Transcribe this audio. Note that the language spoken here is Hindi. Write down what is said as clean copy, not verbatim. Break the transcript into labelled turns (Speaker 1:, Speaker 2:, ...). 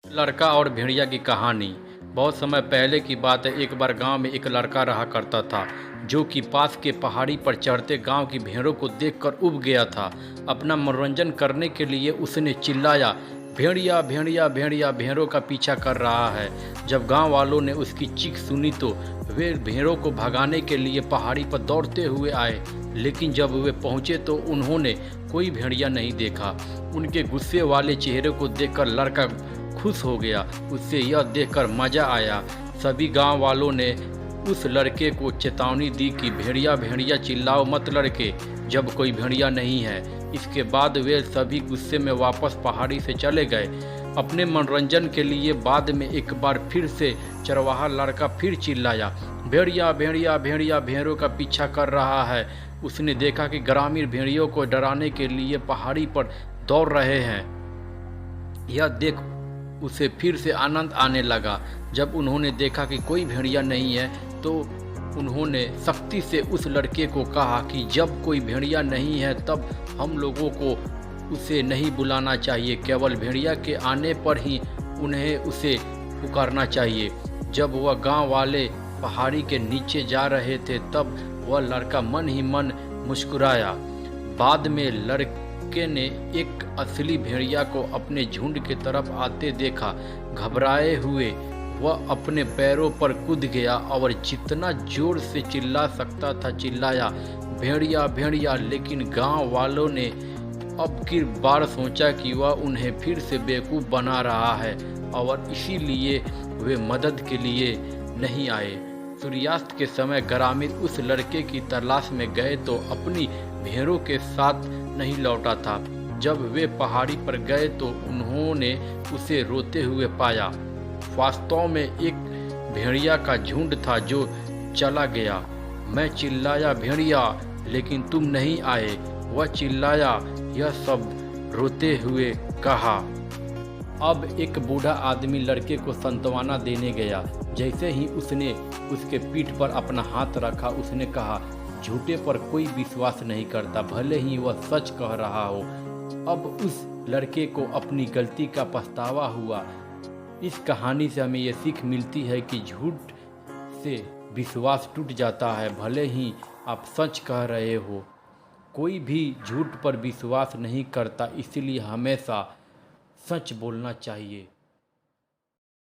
Speaker 1: लड़का और भेड़िया की कहानी। बहुत समय पहले की बात है। एक बार गांव में एक लड़का रहा करता था जो कि पास के पहाड़ी पर चढ़ते गांव की भेड़ों को देखकर उब गया था। अपना मनोरंजन करने के लिए उसने चिल्लाया, भेड़िया भेड़िया भेड़िया भेड़ों का पीछा कर रहा है। जब गांव वालों ने उसकी चीख सुनी तो वे भेड़ों को भगाने के लिए पहाड़ी पर दौड़ते हुए आए, लेकिन जब वे पहुंचे तो उन्होंने कोई भेड़िया नहीं देखा। उनके गुस्से वाले चेहरे को देखकर लड़का खुश हो गया। उससे यह देखकर मजा आया। सभी गांव वालों ने उस लड़के को चेतावनी दी कि भेड़िया भेड़िया चिल्लाओ मत लड़के, जब कोई भेड़िया नहीं है। इसके बाद वे सभी गुस्से में वापस पहाड़ी से चले गए अपने मनोरंजन के लिए। बाद में एक बार फिर से चरवाहा लड़का फिर चिल्लाया, भेड़िया भेड़िया भेड़िया भेड़ों का पीछा कर रहा है। उसने देखा कि ग्रामीण भेड़ियों को डराने के लिए पहाड़ी पर दौड़ रहे हैं। यह देख उसे फिर से आनंद आने लगा। जब उन्होंने देखा कि कोई भेड़िया नहीं है तो उन्होंने सख्ती से उस लड़के को कहा कि जब कोई भेड़िया नहीं है तब हम लोगों को उसे नहीं बुलाना चाहिए, केवल भेड़िया के आने पर ही उन्हें उसे पुकारना चाहिए। जब वह गांव वाले पहाड़ी के नीचे जा रहे थे तब वह लड़का मन ही मन मुस्कुराया। बाद में लड़के ने एक असली भेड़िया को अपने झुंड की तरफ आते देखा। घबराए हुए वह अपने पैरों पर कूद गया और जितना जोर से चिल्ला सकता था चिल्लाया, भेड़िया भेड़िया। लेकिन गांव वालों ने अब की बार सोचा कि वह उन्हें फिर से बेवकूफ़ बना रहा है और इसीलिए वे मदद के लिए नहीं आए। सूर्यास्त के समय ग्रामीण उस लड़के की तलाश में गए तो अपनी भेड़ों के साथ नहीं लौटा था। जब वे पहाड़ी पर गए तो उन्होंने उसे रोते हुए पाया। वास्तव में एक भेड़िया का झुंड था जो चला गया। मैं चिल्लाया भेड़िया, लेकिन तुम नहीं आए, वह चिल्लाया। यह सब रोते हुए कहा। अब एक बूढ़ा आदमी लड़के को सांत्वना देने गया। जैसे ही उसने उसके पीठ पर अपना हाथ रखा उसने कहा, झूठे पर कोई विश्वास नहीं करता, भले ही वह सच कह रहा हो। अब उस लड़के को अपनी गलती का पछतावा हुआ। इस कहानी से हमें यह सीख मिलती है कि झूठ से विश्वास टूट जाता है, भले ही आप सच कह रहे हो। कोई भी झूठ पर विश्वास नहीं करता, इसलिए हमेशा सच बोलना चाहिए।